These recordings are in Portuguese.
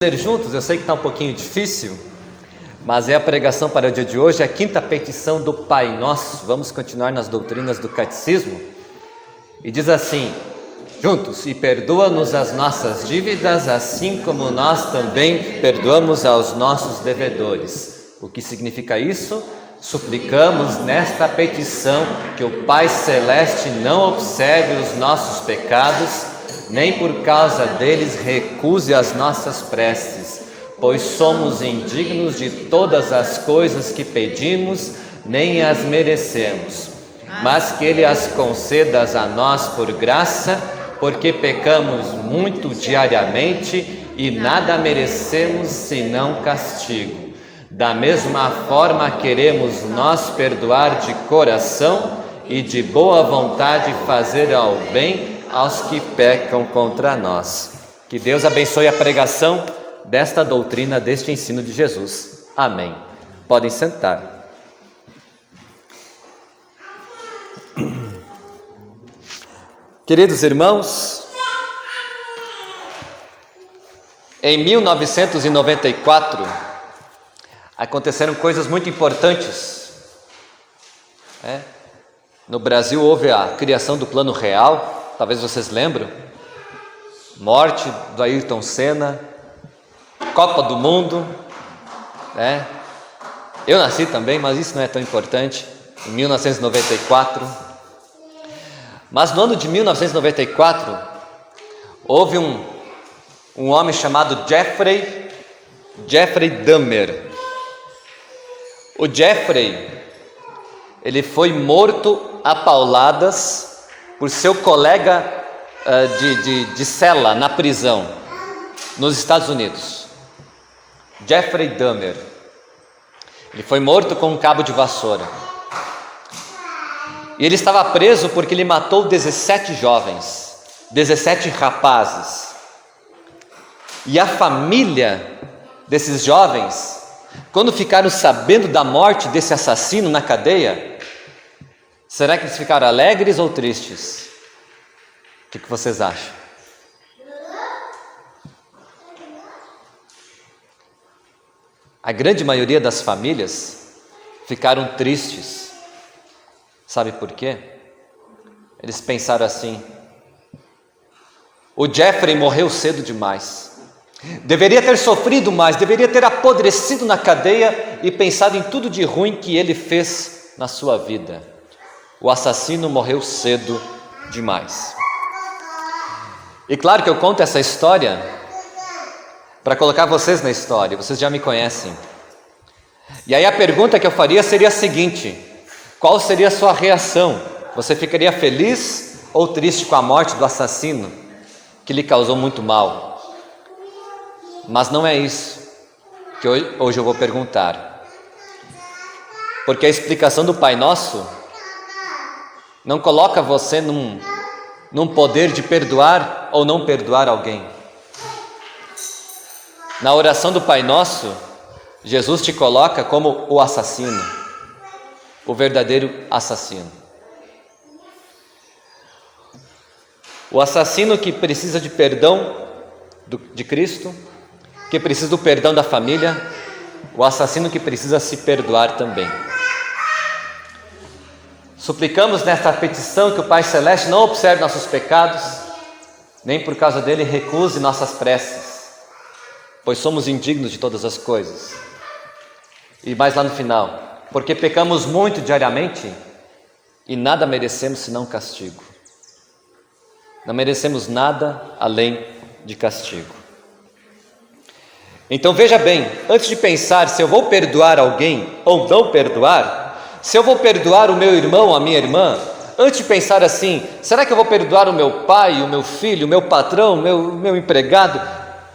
Ler juntos, eu sei que está um pouquinho difícil, mas é a pregação para o dia de hoje, a quinta petição do Pai Nosso. Vamos continuar nas doutrinas do Catecismo. E diz assim, juntos: e perdoa-nos as nossas dívidas, assim como nós também perdoamos aos nossos devedores. O que significa isso? Suplicamos nesta petição que o Pai Celeste não observe os nossos pecados, nem por causa deles recuse as nossas preces, pois somos indignos de todas as coisas que pedimos, nem as merecemos, mas que Ele as conceda a nós por graça, porque pecamos muito diariamente e nada merecemos senão castigo. Da mesma forma queremos nós perdoar de coração e de boa vontade fazer ao bem aos que pecam contra nós. Que Deus abençoe a pregação desta doutrina, deste ensino de Jesus. Amém. Podem sentar. Queridos irmãos, em 1994 aconteceram coisas muito importantes. No Brasil houve a criação do Plano Real. Talvez vocês lembram, morte do Ayrton Senna, Copa do Mundo, Eu nasci também, mas isso não é tão importante, em 1994. Mas no ano de 1994, houve um homem chamado Jeffrey Dahmer. O Jeffrey, ele foi morto a pauladas por seu colega de cela na prisão, nos Estados Unidos. Jeffrey Dahmer. Ele foi morto com um cabo de vassoura. E ele estava preso porque ele matou 17 jovens, 17 rapazes. E a família desses jovens, quando ficaram sabendo da morte desse assassino na cadeia, será que eles ficaram alegres ou tristes? O que vocês acham? A grande maioria das famílias ficaram tristes. Sabe por quê? Eles pensaram assim: o Jeffrey morreu cedo demais. Deveria ter sofrido mais, deveria ter apodrecido na cadeia e pensado em tudo de ruim que ele fez na sua vida. O assassino morreu cedo demais. E claro que eu conto essa história para colocar vocês na história, vocês já me conhecem. E aí a pergunta que eu faria seria a seguinte: qual seria a sua reação? Você ficaria feliz ou triste com a morte do assassino que lhe causou muito mal? Mas não é isso que hoje eu vou perguntar. Porque a explicação do Pai Nosso não coloca você num poder de perdoar ou não perdoar alguém. Na oração do Pai Nosso, Jesus te coloca como o assassino, o verdadeiro assassino. O assassino que precisa de perdão de Cristo, que precisa do perdão da família, o assassino que precisa se perdoar também. Suplicamos nesta petição que o Pai Celeste não observe nossos pecados, nem por causa dele recuse nossas preces, pois somos indignos de todas as coisas. E mais lá no final, porque pecamos muito diariamente e nada merecemos senão castigo. Não merecemos nada além de castigo. Então veja bem, antes de pensar se eu vou perdoar alguém ou não perdoar, se eu vou perdoar o meu irmão, a minha irmã, antes de pensar assim, será que eu vou perdoar o meu pai, o meu filho, o meu patrão, o meu empregado,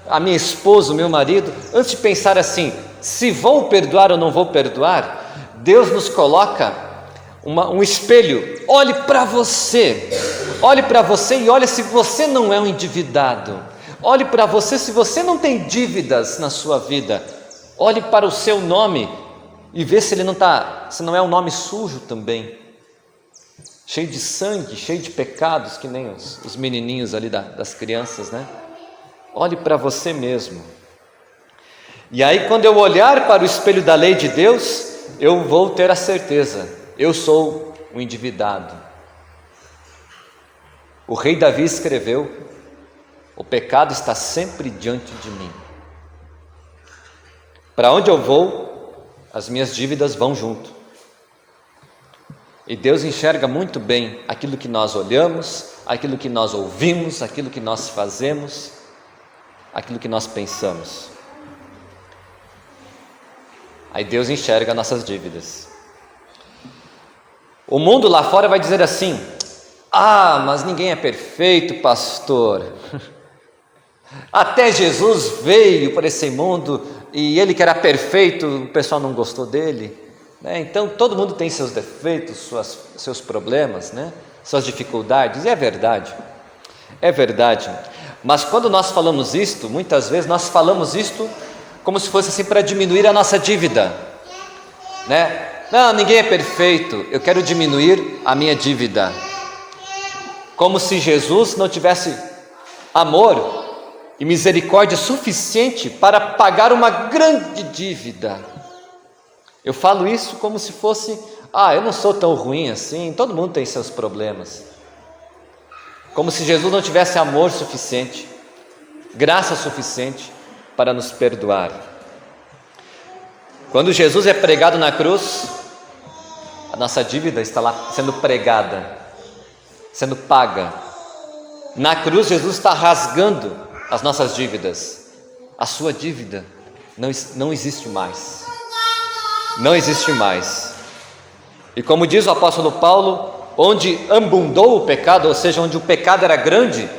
a minha esposa, o meu marido, antes de pensar assim, se vou perdoar ou não vou perdoar, Deus nos coloca um espelho. Olhe para você e olhe se você não é um endividado. Olhe para você se você não tem dívidas na sua vida. Olhe para o seu nome e vê se ele se não é um nome sujo também, cheio de sangue, cheio de pecados, que nem os menininhos ali das crianças, Olhe para você mesmo E aí, quando eu olhar para o espelho da lei de Deus, eu vou ter a certeza, eu sou um endividado. O rei Davi escreveu: o pecado está sempre diante de mim. Para onde eu vou, as minhas dívidas vão junto. E Deus enxerga muito bem aquilo que nós olhamos, aquilo que nós ouvimos, aquilo que nós fazemos, aquilo que nós pensamos. Aí Deus enxerga nossas dívidas. O mundo lá fora vai dizer assim: ah, mas ninguém é perfeito, pastor. Até Jesus veio para esse mundo e ele que era perfeito, o pessoal não gostou dele. Então todo mundo tem seus defeitos, seus problemas, suas dificuldades, e é verdade, mas quando nós falamos isto, muitas vezes nós falamos isto como se fosse assim para diminuir a nossa dívida, Não, ninguém é perfeito, eu quero diminuir a minha dívida, como se Jesus não tivesse amor e misericórdia suficiente para pagar uma grande dívida. Eu falo isso como se fosse: eu não sou tão ruim assim, todo mundo tem seus problemas. Como se Jesus não tivesse amor suficiente, graça suficiente para nos perdoar. Quando Jesus é pregado na cruz, a nossa dívida está lá sendo pregada, sendo paga. Na cruz, Jesus está rasgando as nossas dívidas. A sua dívida não existe mais. Não existe mais. E como diz o apóstolo Paulo, onde abundou o pecado, ou seja, onde o pecado era grande,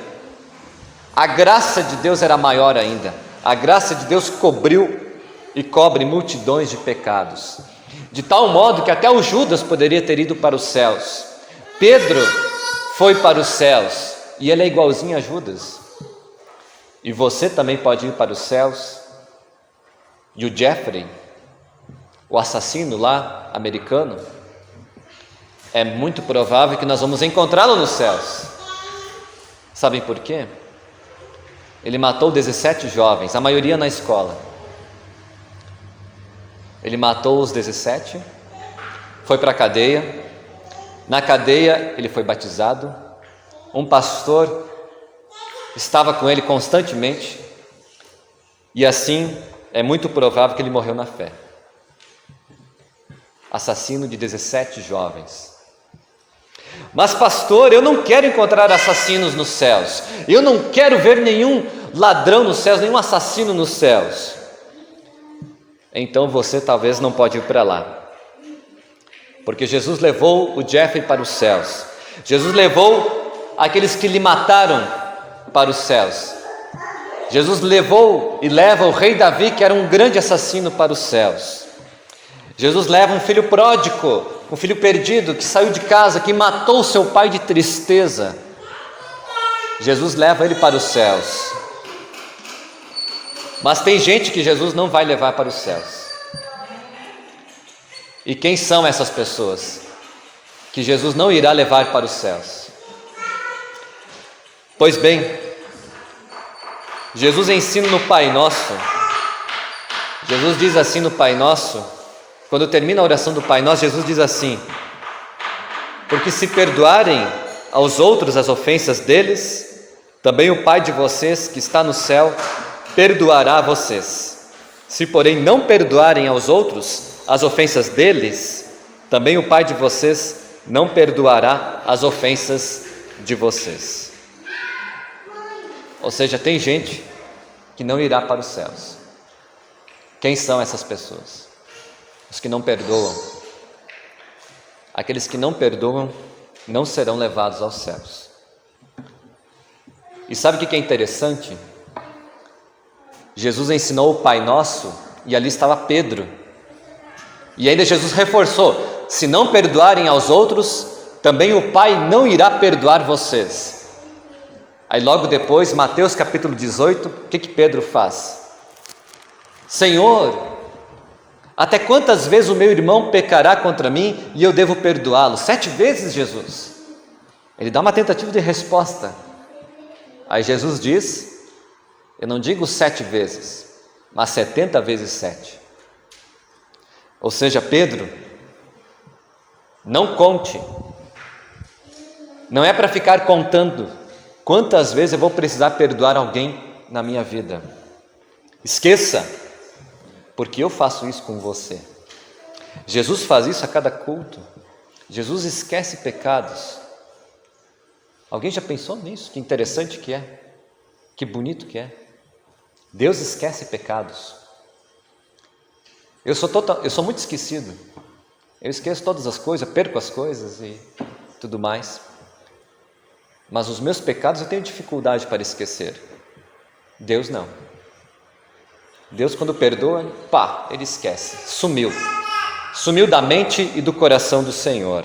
a graça de Deus era maior ainda. A graça de Deus cobriu e cobre multidões de pecados, de tal modo que até o Judas poderia ter ido para os céus. Pedro foi para os céus e ele é igualzinho a Judas. E você também pode ir para os céus. E o Jeffrey, o assassino lá, americano, é muito provável que nós vamos encontrá-lo nos céus. Sabem por quê? Ele matou 17 jovens, a maioria na escola. Ele matou os 17, foi para a cadeia. Na cadeia ele foi batizado. Um pastor estava com ele constantemente, e assim é muito provável que ele morreu na fé. Assassino de 17 jovens. Mas pastor, eu não quero encontrar assassinos nos céus, eu não quero ver nenhum ladrão nos céus, nenhum assassino nos céus. Então você talvez não pode ir para lá, porque Jesus levou o Jeffrey para os céus. Jesus levou aqueles que lhe mataram para os céus. Jesus levou e leva o rei Davi, que era um grande assassino, para os céus. Jesus leva um filho pródigo, um filho perdido, que saiu de casa, que matou seu pai de tristeza. Jesus leva ele para os céus. Mas tem gente que Jesus não vai levar para os céus. E quem são essas pessoas que Jesus não irá levar para os céus? Pois bem, Jesus ensina no Pai Nosso. Jesus diz assim no Pai Nosso, quando termina a oração do Pai Nosso, Jesus diz assim: porque se perdoarem aos outros as ofensas deles, também o Pai de vocês que está no céu perdoará a vocês. Se porém não perdoarem aos outros as ofensas deles, também o Pai de vocês não perdoará as ofensas de vocês. Ou seja, tem gente que não irá para os céus. Quem são essas pessoas? Os que não perdoam. Aqueles que não perdoam não serão levados aos céus. E sabe o que é interessante? Jesus ensinou o Pai Nosso e ali estava Pedro. E ainda Jesus reforçou: se não perdoarem aos outros, também o Pai não irá perdoar vocês. Aí logo depois, Mateus capítulo 18, o que Pedro faz? Senhor, até quantas vezes o meu irmão pecará contra mim e eu devo perdoá-lo? 7 vezes, Jesus. Ele dá uma tentativa de resposta. Aí Jesus diz: eu não digo 7 vezes, mas 70 vezes 7. Ou seja, Pedro, não conte. Não é para ficar contando quantas vezes eu vou precisar perdoar alguém na minha vida. Esqueça, porque eu faço isso com você. Jesus faz isso a cada culto. Jesus esquece pecados. Alguém já pensou nisso? Que interessante que é. Que bonito que é. Deus esquece pecados. Eu sou muito esquecido. Eu esqueço todas as coisas, perco as coisas e tudo mais. Mas os meus pecados eu tenho dificuldade para esquecer. Deus não. Deus, quando perdoa, ele esquece. Sumiu da mente e do coração do Senhor.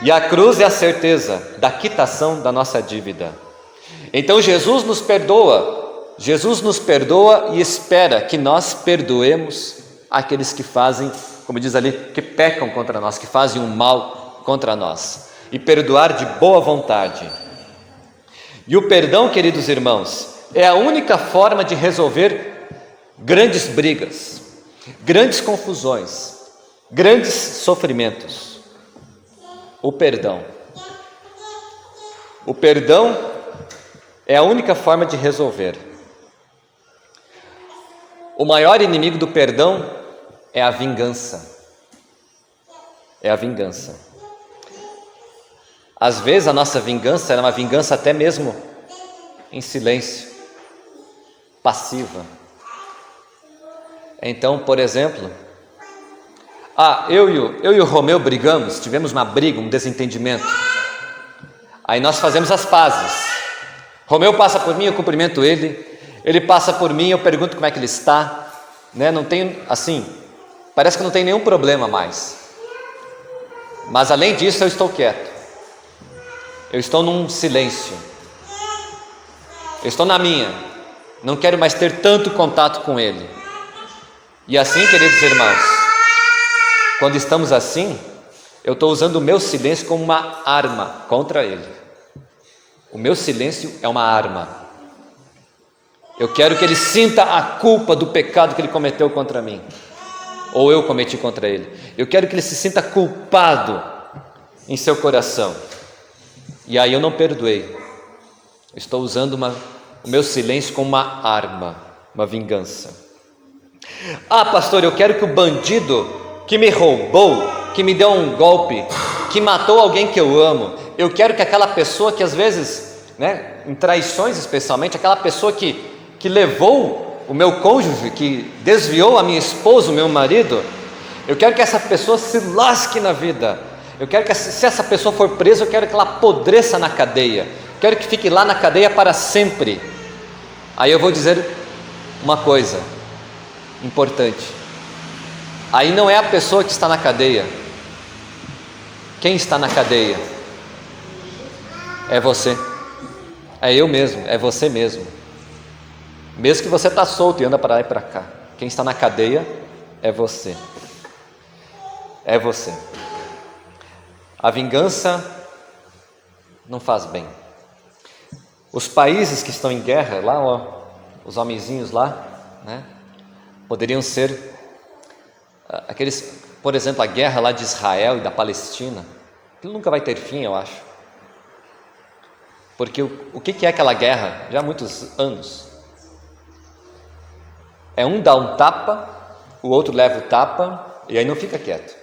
E a cruz é a certeza da quitação da nossa dívida. Então Jesus nos perdoa e espera que nós perdoemos aqueles que fazem, como diz ali, que pecam contra nós, que fazem um mal contra nós, e perdoar de boa vontade. E o perdão, queridos irmãos, é a única forma de resolver grandes brigas, grandes confusões, grandes sofrimentos. O perdão é a única forma de resolver. O maior inimigo do perdão é a vingança. Às vezes a nossa vingança é uma vingança até mesmo em silêncio, passiva. Então, por exemplo, eu e o Romeu brigamos, tivemos uma briga, um desentendimento. Aí nós fazemos as pazes. Romeu passa por mim, eu cumprimento ele. Ele passa por mim, eu pergunto como é que ele está. Não tem, assim, parece que não tem nenhum problema mais. Mas além disso, eu estou quieto. Eu estou num silêncio. Eu estou na minha. Não quero mais ter tanto contato com ele. E assim, queridos irmãos, quando estamos assim, eu estou usando o meu silêncio como uma arma contra ele. O meu silêncio é uma arma. Eu quero que ele sinta a culpa do pecado que ele cometeu contra mim, ou eu cometi contra ele. Eu quero que ele se sinta culpado em seu coração. E aí eu não perdoei. Eu estou usando o meu silêncio como uma arma, uma vingança. Pastor, eu quero que o bandido que me roubou, que me deu um golpe, que matou alguém que eu amo, eu quero que aquela pessoa que às vezes, em traições especialmente, aquela pessoa que levou o meu cônjuge, que desviou a minha esposa, o meu marido, eu quero que essa pessoa se lasque na vida. Eu quero que, se essa pessoa for presa, eu quero que ela apodreça na cadeia. Eu quero que fique lá na cadeia para sempre. Aí eu vou dizer uma coisa importante. Aí não é a pessoa que está na cadeia. Quem está na cadeia? É você. É eu mesmo, é você mesmo. Mesmo que você está solto e anda para lá e para cá, quem está na cadeia é você. É você. A vingança não faz bem. Os países que estão em guerra, lá, os homenzinhos lá, poderiam ser aqueles, por exemplo, a guerra lá de Israel e da Palestina. Aquilo nunca vai ter fim, eu acho. Porque o que é aquela guerra? Já há muitos anos. É um dá um tapa, o outro leva o tapa, e aí não fica quieto.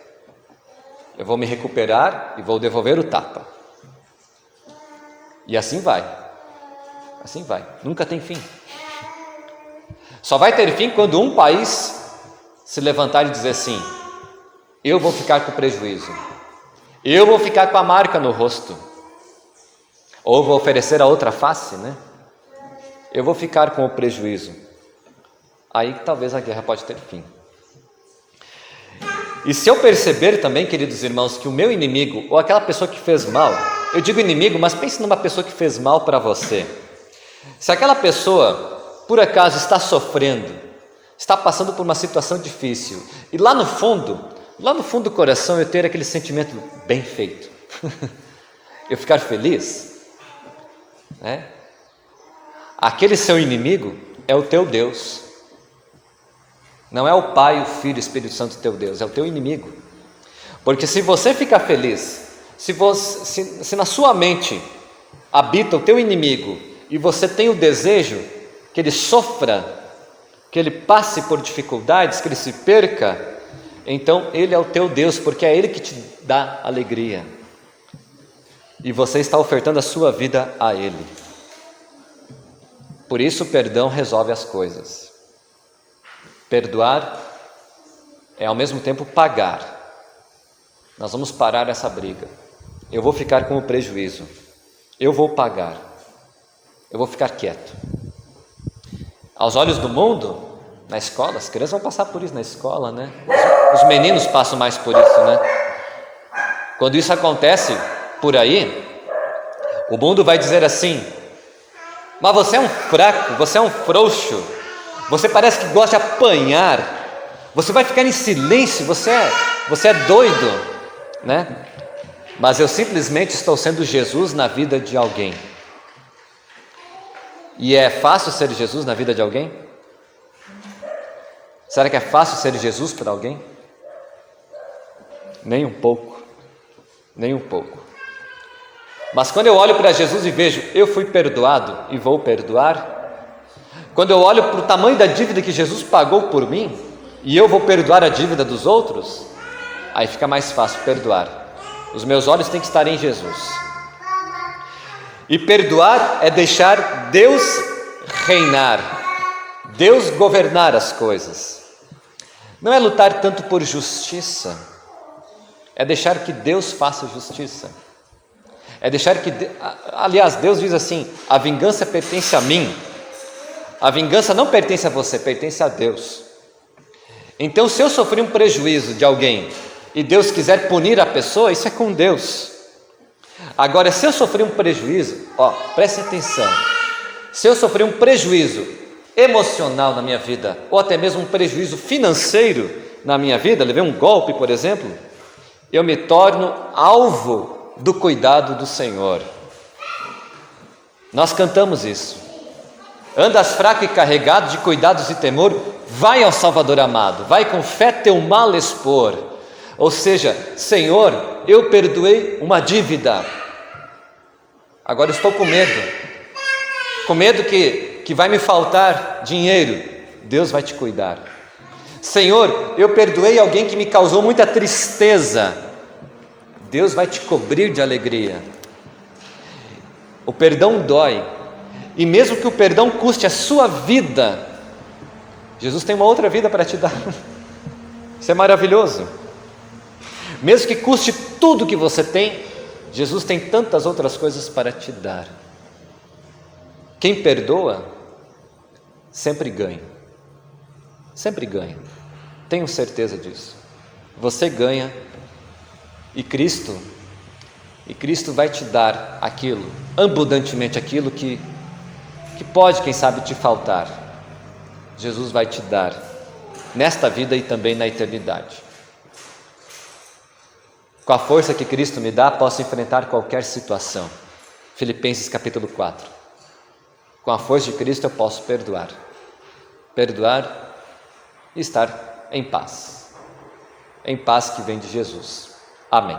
Eu vou me recuperar e vou devolver o tapa. E assim vai. Assim vai. Nunca tem fim. Só vai ter fim quando um país se levantar e dizer assim: eu vou ficar com prejuízo. Eu vou ficar com a marca no rosto. Ou vou oferecer a outra face, Eu vou ficar com o prejuízo. Aí talvez a guerra pode ter fim. E se eu perceber também, queridos irmãos, que o meu inimigo, ou aquela pessoa que fez mal, eu digo inimigo, mas pense numa pessoa que fez mal para você. Se aquela pessoa, por acaso, está sofrendo, está passando por uma situação difícil, e lá no fundo do coração eu ter aquele sentimento bem feito, eu ficar feliz, aquele seu inimigo é o teu Deus. Não é o Pai, o Filho e o Espírito Santo teu Deus, é o teu inimigo. Porque se você fica feliz, se na sua mente habita o teu inimigo e você tem o desejo que ele sofra, que ele passe por dificuldades, que ele se perca, então ele é o teu Deus, porque é ele que te dá alegria. E você está ofertando a sua vida a ele. Por isso o perdão resolve as coisas. Perdoar é ao mesmo tempo pagar. Nós vamos parar essa briga. Eu vou ficar com o prejuízo. Eu vou pagar. Eu vou ficar quieto. Aos olhos do mundo, na escola, as crianças vão passar por isso na escola, né? Os meninos passam mais por isso, né? Quando isso acontece por aí, o mundo vai dizer assim: mas você é um fraco, você é um frouxo, você parece que gosta de apanhar, você vai ficar em silêncio, você é doido, né? Mas eu simplesmente estou sendo Jesus na vida de alguém. E é fácil ser Jesus na vida de alguém? Será que é fácil ser Jesus para alguém? Nem um pouco, nem um pouco. Mas quando eu olho para Jesus e vejo, eu fui perdoado e vou perdoar. Quando eu olho para o tamanho da dívida que Jesus pagou por mim, e eu vou perdoar a dívida dos outros, aí fica mais fácil perdoar. Os meus olhos têm que estar em Jesus. E perdoar é deixar Deus reinar, Deus governar as coisas. Não é lutar tanto por justiça, é deixar que Deus faça justiça. É deixar que, aliás, Deus diz assim: a vingança pertence a mim. A vingança não pertence a você, pertence a Deus. Então, se eu sofri um prejuízo de alguém e Deus quiser punir a pessoa, isso é com Deus. Agora, se eu sofri um prejuízo, preste atenção. Se eu sofri um prejuízo emocional na minha vida, ou até mesmo um prejuízo financeiro na minha vida, levei um golpe, por exemplo, eu me torno alvo do cuidado do Senhor. Nós cantamos isso. Andas fraco e carregado de cuidados e temor, vai ao Salvador amado, vai com fé teu mal expor. Ou seja, Senhor, eu perdoei uma dívida, agora estou com medo que vai me faltar dinheiro. Deus vai te cuidar. Senhor, eu perdoei alguém que me causou muita tristeza, Deus vai te cobrir de alegria. O perdão dói, e mesmo que o perdão custe a sua vida, Jesus tem uma outra vida para te dar. Isso é maravilhoso. Mesmo que custe tudo que você tem, Jesus tem tantas outras coisas para te dar. Quem perdoa sempre ganha. Sempre ganha. Tenho certeza disso. Você ganha. E Cristo vai te dar aquilo, abundantemente aquilo que pode, quem sabe, te faltar. Jesus vai te dar nesta vida e também na eternidade. Com a força que Cristo me dá, posso enfrentar qualquer situação. Filipenses capítulo 4. Com a força de Cristo eu posso perdoar e estar em paz que vem de Jesus. Amém.